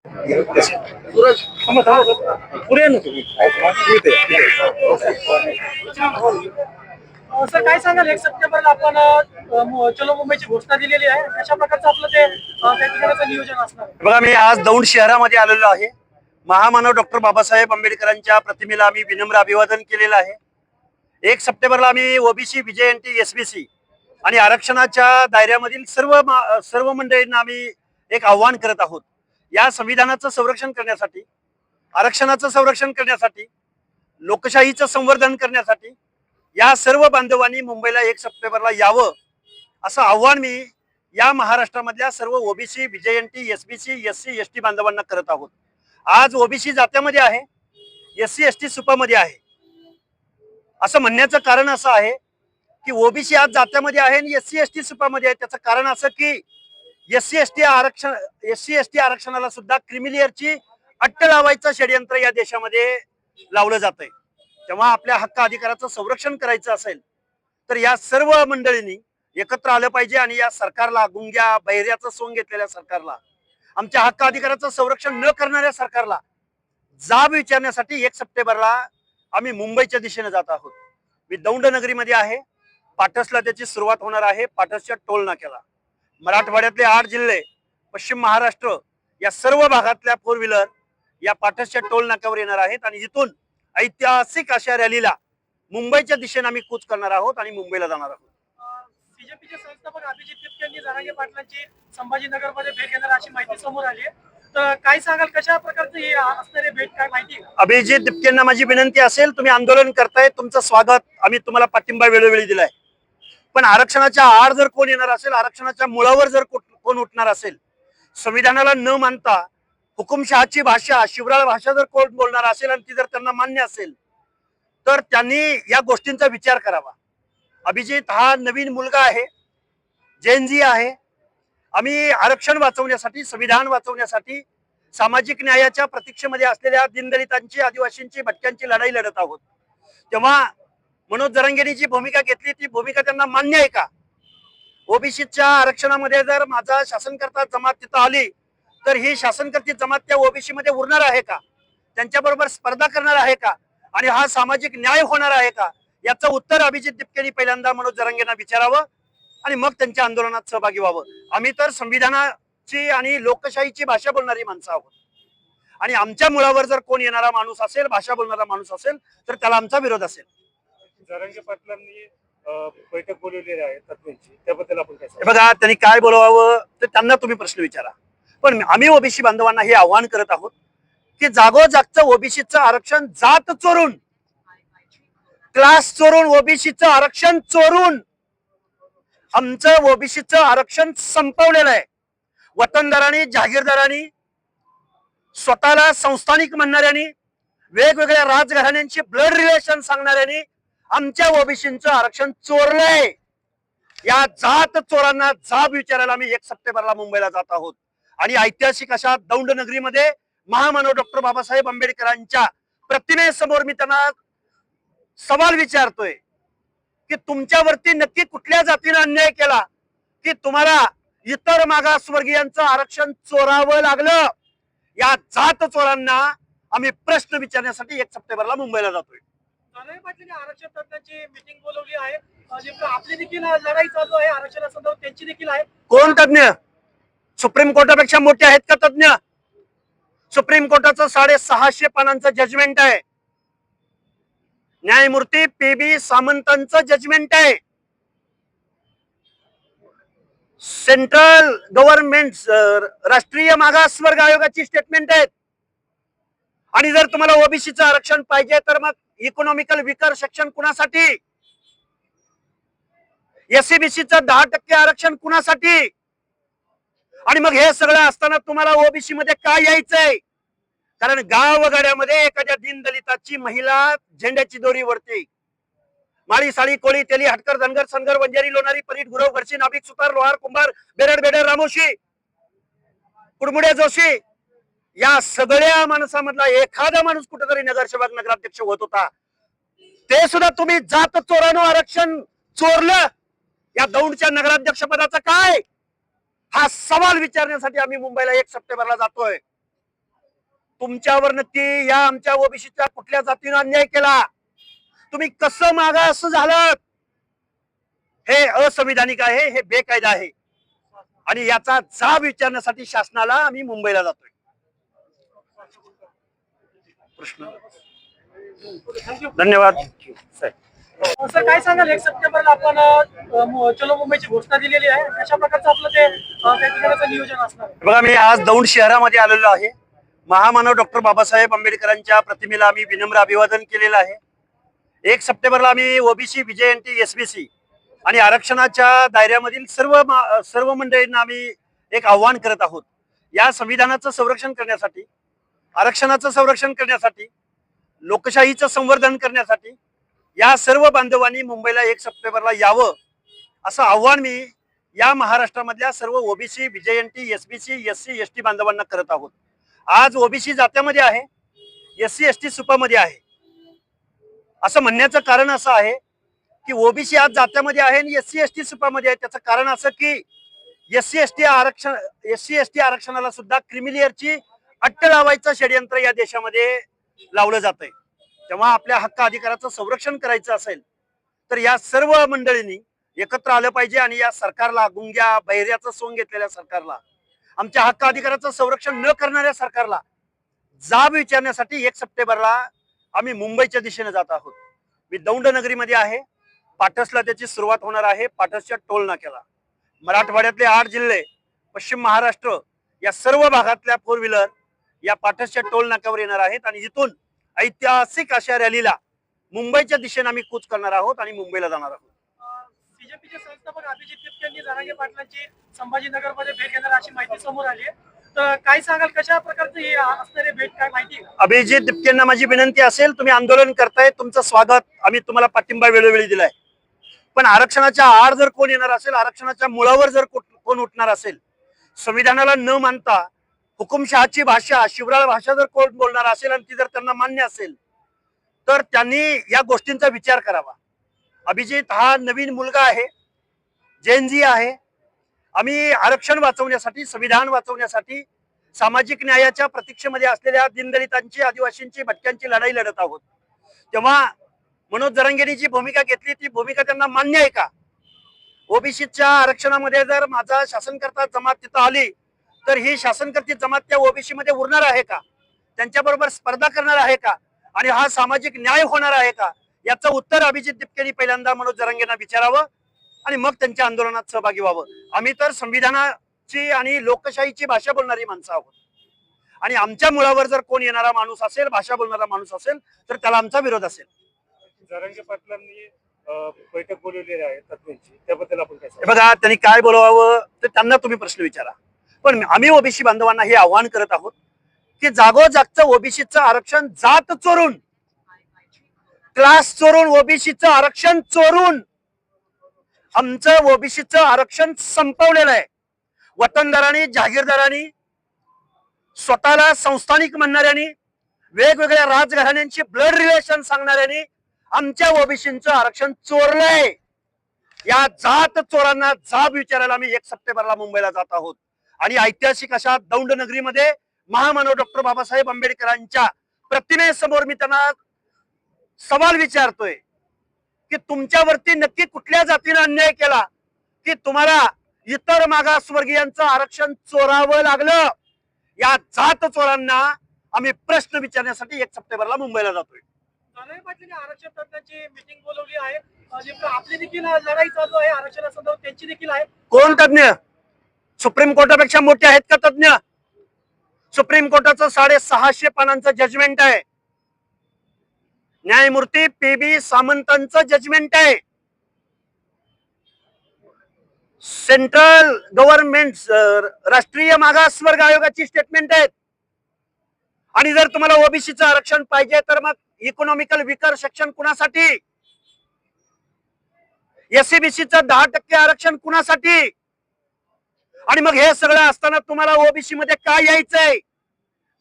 सूरज पुढे ना तुम्ही. असं काय सांगाल 1 सप्टेंबरला आपण चलो मुंबईची घोषणा दिलेली आहे. कशा प्रकारचं आपलं ते त्या ठिकाणाचं नियोजन असणार आहे? बघा, मी आज दौंड शहरामध्ये आलेलो आहे. महामानव डॉक्टर बाबासाहेब आंबेडकरांच्या प्रतिमेला आम्ही विनम्र अभिवादन केलेलं आहे. 1 सप्टेंबरला आम्ही ओबीसी, बीजेएनटी, एसबीसी आणि आरक्षणाच्या दायऱ्यामधील सर्व मंडळींना आम्ही एक आव्हान करत आहोत. या संविधानाचं संरक्षण करण्यासाठी, आरक्षणाचं संरक्षण करण्यासाठी, लोकशाहीचं संवर्धन करण्यासाठी या सर्व बांधवांनी मुंबईला 1 सप्टेंबरला यावं असं आव्हान मी या महाराष्ट्रामधल्या सर्व ओबीसी, बीजेएनटी, एसबीसी, एससी, एसटी बांधवांना करत आहोत. आज ओबीसी जात्यामध्ये आहे, एससी एसटी सुपामध्ये आहे. असं म्हणण्याचं कारण असं आहे की ओबीसी आज जात्यामध्ये आहे आणि एससी एसटी सुपामध्ये आहे. त्याचं कारण असं की एससी एसटी आरक्षणाला सुद्धा क्रिमिलियरची अट्ट लावायचं षडयंत्र या देशामध्ये लावलं जात आहे. तेव्हा आपल्या हक्क अधिकाराचं संरक्षण करायचं असेल तर या सर्व मंडळींनी एकत्र आलं पाहिजे आणि या सरकारला, गुंग्या बहिऱ्याचं सोंग घेतलेल्या सरकारला, आमच्या हक्क अधिकाराचं संरक्षण न करणाऱ्या सरकारला जाब विचारण्यासाठी 1 सप्टेंबरला आम्ही मुंबईच्या दिशेने जात आहोत. मी दौंड नगरीमध्ये आहे. पाटसला त्याची सुरुवात होणार आहे. पाटसच्या टोल नाक्याला मराठवाड्यातले 8 जिल्हे, पश्चिम महाराष्ट्र या सर्व भागातल्या 4 व्हीलर या पाटसच्या टोल नाक्यावर येणार आहेत आणि इथून ऐतिहासिक अशा रॅलीला मुंबईच्या दिशेने आम्ही कूच करणार आहोत आणि मुंबईला जाणार आहोत. बीजेपीचे संस्थापक अभिजित तिपके यांनी जरांगे पाटलांची संभाजीनगरमध्ये भेट घेणार अशी माहिती समोर आली आहे. तर काय सांगाल, कशा प्रकारची ही असणारी भेट, काय माहिती आहे? अभिजित तिपकेंना माझी विनंती असेल, तुम्ही आंदोलन करताय, तुमचं स्वागत, आम्ही तुम्हाला पाठिंबा वेळोवेळी दिलाय. पण आरक्षणाच्या आड जर कोण येणार असेल, आरक्षणाच्या मुळावर जर कोण उठणार असेल, संविधानाला न मानता हुकुमशहाची भाषा, शिवराळ भाषा जर कोण बोलणार असेल आणि ती जर त्यांना मान्य असेल तर त्यांनी या गोष्टींचा विचार करावा. अभिजित हा नवीन मुलगा आहे, जेनजी आहे. आम्ही आरक्षण वाचवण्यासाठी, संविधान वाचवण्यासाठी, सामाजिक न्यायाच्या प्रतीक्षेमध्ये असलेल्या दीनदलितांची, आदिवासींची, भटक्यांची लढाई लढत आहोत. तेव्हा मनोज जरांगेंनी जी भूमिका घेतली ती भूमिका त्यांना मान्य आहे का? ओबीसीच्या आरक्षणामध्ये जर माझा शासनकर्ता जमात तिथं आली तर ही शासनकर्ती जमात त्या ओबीसी मध्ये उरणार आहे का? त्यांच्याबरोबर स्पर्धा करणार आहे का? आणि हा सामाजिक न्याय होणार आहे का? याचं उत्तर अभिजित तिपकेंनी पहिल्यांदा मनोज जरांगेंना विचारावं आणि मग त्यांच्या आंदोलनात सहभागी व्हावं. आम्ही तर संविधानाची आणि लोकशाहीची भाषा बोलणारी माणसं आहोत आणि आमच्या मुळावर जर कोण येणारा माणूस असेल, भाषा बोलणारा माणूस असेल तर त्याला आमचा विरोध असेल. जरांगे पाटलांनी बैठक बोलवलेली आहे तत्वांची, त्याबद्दल आपण काय सांगू? बघा, त्यांनी काय बोलवावं तर त्यांना तुम्ही प्रश्न विचारा. पण आम्ही ओबीसी बांधवांना हे आव्हान करत आहोत की जागोजागचं ओबीसीचं आरक्षण जात चोरून, क्लास चोरून, ओबीसीचं आरक्षण चोरून आमचं ओबीसीचं आरक्षण संपवलेलं आहे. वतनदारांनी, जहागीरदारांनी, स्वतःला संस्थानिक म्हणणाऱ्यांनी, वेगवेगळ्या राजघराण्यांची ब्लड रिलेशन सांगणाऱ्यांनी आमच्या ओबीसीचं आरक्षण चोरलंय. या जात चोरांना जाब विचारायला आम्ही 1 सप्टेंबरला मुंबईला जात आहोत आणि ऐतिहासिक अशा दौंड नगरीमध्ये महामानव डॉक्टर बाबासाहेब आंबेडकरांच्या प्रतिमेसमोर मी त्यांना सवाल विचारतोय की तुमच्यावरती नक्की कुठल्या जातीने अन्याय केला की तुम्हाला इतर मागासवर्गीयांचं आरक्षण चोरावं लागलं? या जात चोरांना आम्ही प्रश्न विचारण्यासाठी 1 सप्टेंबरला मुंबईला जातोय. जरांगे पाटलांनी आरक्षण तज्ञांची मीटिंग बोलवली आहे. आपली देखील लढाई चालू आहे आरक्षणासंदर्भात, त्यांची देखील आहे. कोण तज्ञ? सुप्रीम कोर्टापेक्षा मोठे आहेत का तज्ञ? सुप्रीम कोर्टाचं 650 पानांचं जजमेंट आहे. न्यायमूर्ती पी.बी. सामंतांचं जजमेंट आहे. सेंट्रल गव्हर्नमेंट, राष्ट्रीय मागासवर्ग आयोगाची स्टेटमेंट आहेत. आणि जर तुम्हाला ओबीसीचं आरक्षण पाहिजे तर मग इकॉनॉमिकल विकर सेक्शन कुणासाठी? एससीबीसीचं 10% आरक्षण कुणासाठी? आणि मग हे सगळं असताना तुम्हाला ओबीसी मध्ये काय यायचंय? कारण गावगाड्यामध्ये एखाद्या दीनदलिताची महिला झेंड्याची दोरी वरती, माळी, साळी, कोळी, तेली, हटकर, धनगर, सनगर, वंजारी, लोणारी, परीट, गुरव, घरची, नाभिक, सुतार, लोहार, कुंभार, बेरड, रामोशी, कुडमुड्या, जोशी, या सगळ्या माणसामधला एखादा माणूस कुठेतरी नगरसेवक, नगराध्यक्ष होत होता. ते सुद्धा तुम्ही जात चोरानं आरक्षण चोरलं. या दौंडच्या नगराध्यक्ष पदाचा काय? हा सवाल विचारण्यासाठी आम्ही मुंबईला 1 सप्टेंबरला जातोय. तुमच्यावर नक्की या आमच्या ओबीसीच्या कुठल्या जातीनं अन्याय केला, तुम्ही कसं मागास झालं, हे असंविधानिक आहे, हे बेकायदा आहे आणि याचा जाब विचारण्यासाठी शासनाला आम्ही मुंबईला जातोय. प्रश्न. धन्यवाद. असं काय सांगाल 1 सप्टेंबरला आपण चलो मुंबईची घोषणा दिलेली आहे, कशा प्रकारचं आपलं ते त्या ठिकाणाचं नियोजन असणार आहे? बघा, मी आज दौंड शहरामध्ये आलेलो आहे. महामानव डॉक्टर बाबासाहेब आंबेडकरांच्या प्रतिमेला आम्ही विनम्र अभिवादन केलेलं आहे. 1 सप्टेंबरला आम्ही ओबीसी विजयंती एसबीसी आणि आरक्षणाच्या दायऱ्यामधील सर्व मंडळींना आम्ही एक आव्हान करत आहोत. या संविधानाचं संरक्षण करण्यासाठी, आरक्षणाचं संरक्षण करण्यासाठी, लोकशाहीचं संवर्धन करण्यासाठी या सर्व बांधवांनी मुंबईला 1 सप्टेंबरला यावं असं आव्हान मी या महाराष्ट्रामधल्या सर्व ओबीसी विजयंती एसबीसी एससी एसटी बांधवांना करत आहोत. आज ओबीसी जात्यामध्ये आहे, एससी एसटी सुपामध्ये आहे. असं म्हणण्याचं कारण असं आहे की ओबीसी आज जात्यामध्ये आहे आणि एससी एसटी सुपामध्ये आहे. त्याचं कारण असं की एससी एसटी आरक्षणाला सुद्धा क्रिमिलियरची अट्ट लावायचं षडयंत्र या देशामध्ये लावलं जातंय. तेव्हा आपल्या हक्क अधिकाराचं संरक्षण करायचं असेल तर या सर्व मंडळींनी एकत्र आलं पाहिजे आणि या सरकारला, गुंग्या बहिऱ्याचं सोंग घेतलेल्या सरकारला, आमच्या हक्क अधिकाराचं संरक्षण न करणाऱ्या सरकारला जाब विचारण्यासाठी 1 सप्टेंबरला आम्ही मुंबईच्या दिशेने जात आहोत. मी दौंड नगरीमध्ये आहे. पाटसला त्याची सुरुवात होणार आहे, पाटसच्या टोल नाक्याला. मराठवाड्यातले 8 जिल्हे, पश्चिम महाराष्ट्र या सर्व भागातल्या 4 व्हीलर या पाटसच्या टोल नाक्यावर येणार आहेत आणि इथून ऐतिहासिक अशा रॅलीला मुंबईच्या दिशेने आम्ही कूच करणार आहोत आणि मुंबईला जाणार आहोत. बीजेपीचे संस्थापक अभिजित तिपके यांनी जरांगे पाटलांची संभाजीनगरमध्ये भेट घेणार अशी माहिती समोर आली आहे. तर काय सांगाल, कशा प्रकारचं हे असणारे भेट, काय माहिती आहे? अभिजित तिपकेंना माझी विनंती असेल, तुम्ही आंदोलन करताय, तुमचं स्वागत, आम्ही तुम्हाला पाठिंबा वेळोवेळी दिलाय. पण आरक्षणाच्या आड जर कोण येणार असेल, आरक्षणाच्या मुळावर जर कोण उठणार असेल, संविधानाला न मानता हुकुमशहाची भाषा, शिवराळ भाषा जर कोण बोलणार असेल आणि ती जर त्यांना मान्य असेल तर त्यांनी या गोष्टींचा विचार करावा. अभिजित हा नवीन मुलगा आहे, जेनजी आहे. आम्ही आरक्षण वाचवण्यासाठी, संविधान वाचवण्यासाठी, सामाजिक न्यायाच्या प्रतीक्षेमध्ये असलेल्या दीनदलितांची, आदिवासींची, भटक्यांची लढाई लढत आहोत. तेव्हा मनोज जरांगेंनी जी भूमिका घेतली ती भूमिका त्यांना मान्य आहे का? ओबीसीच्या आरक्षणामध्ये जर माझा शासनकर्ता जमात तिथं आली तर ही शासनकर्ती जमात त्या ओबीसी मध्ये उरणार आहे का? त्यांच्याबरोबर स्पर्धा करणार आहे का? आणि हा सामाजिक न्याय होणार आहे का? याचं उत्तर अभिजित तिपकेंनी पहिल्यांदा मनोज जरांगेंना विचारावं आणि मग त्यांच्या आंदोलनात सहभागी व्हावं. आम्ही तर संविधानाची आणि लोकशाहीची भाषा बोलणारी माणसं आहोत आणि आमच्या मुळावर जर कोण येणारा माणूस असेल, भाषा बोलणारा माणूस असेल तर त्याला आमचा विरोध असेल. जरांगे पाटलांनी बैठक बोलवलेली आहे तत्वांची, त्याबद्दल आपण काय हे बघा, त्यांनी काय बोलवावं तर त्यांना तुम्ही प्रश्न विचारा. पण आम्ही ओबीसी बांधवांना हे आव्हान करत आहोत की जागोजागचं ओबीसीचं आरक्षण जात चोरून, क्लास चोरून, ओबीसीचं आरक्षण चोरून आमचं ओबीसीचं आरक्षण संपवलेलं आहे. वतनदारांनी, जहागीरदारांनी, स्वतःला संस्थानिक म्हणणाऱ्यांनी, वेगवेगळ्या राजघराण्यांची ब्लड रिलेशन सांगणाऱ्यांनी आमच्या ओबीसीचं आरक्षण चोरलंय. या जात चोरांना जाब विचारायला आम्ही 1 सप्टेंबरला मुंबईला जात आहोत आणि ऐतिहासिक अशा दौंड नगरीमध्ये महामानव डॉक्टर बाबासाहेब आंबेडकरांच्या प्रतिमेसमोर मी त्यांना सवाल विचारतोय की तुमच्यावरती नक्की कुठल्या जातीने अन्याय केला की तुम्हाला इतर मागासवर्गीयांचं आरक्षण चोरावं लागलं? या जात चोरांना आम्ही प्रश्न विचारण्यासाठी 1 सप्टेंबरला मुंबईला जातोय. जरांगे पाटलांनी आरक्षण तज्ञांची मीटिंग बोलवली आहे. आपली देखील लढाई चालू आहे आरक्षणासंदर्भात, त्यांची देखील आहे. कोण तज्ञ? सुप्रीम कोर्टापेक्षा मोठे आहेत का तज्ञ? सुप्रीम कोर्टाचं 650 पानांचं जजमेंट आहे. न्यायमूर्ती PB सामंतांचं जजमेंट आहे. सेंट्रल गव्हर्नमेंट, राष्ट्रीय मागासवर्ग आयोगाची स्टेटमेंट आहेत. आणि जर तुम्हाला ओबीसीचं आरक्षण पाहिजे तर मग इकॉनॉमिकल विकर सेक्शन कुणासाठी? एससीबीसीचं 10% आरक्षण कुणासाठी? आणि मग हे सगळं असताना तुम्हाला ओबीसी मध्ये काय यायचंय?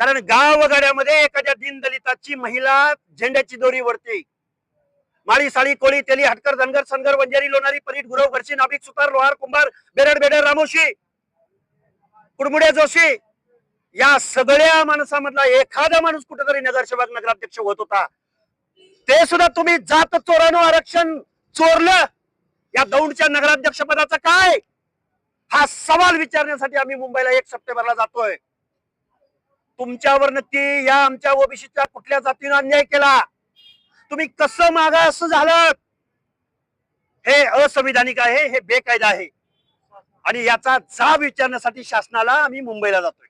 कारण गावगाड्यामध्ये एखाद्या दीनदलिताची महिला झेंड्याची दोरी वरती, माळी, साळी, कोळी, तेली, हटकर, धनगर, सनगर, वंजारी, लोणारी, परीट, गुरव, घरची, नाभिक, सुतार, लोहार, कुंभार, बेरड, बेडर, रामोशी, कुडमुडे, जोशी या सगळ्या माणसामधला एखादा माणूस कुठेतरी नगरसेवक नगराध्यक्ष होत होता, ते सुद्धा तुम्ही जात चोरानं आरक्षण चोरलं. या दौंडच्या नगराध्यक्ष पदाचा काय, हा सवाल विचारण्यासाठी आम्ही मुंबईला 1 सप्टेंबरला जातोय. तुमच्यावर नक्की या आमच्या ओबीसीच्या कुठल्या जातीनं अन्याय केला, तुम्ही कसं मागास झालं, हे असंविधानिक आहे, हे बेकायदा आहे आणि याचा जाब विचारण्यासाठी शासनाला आम्ही मुंबईला जातोय.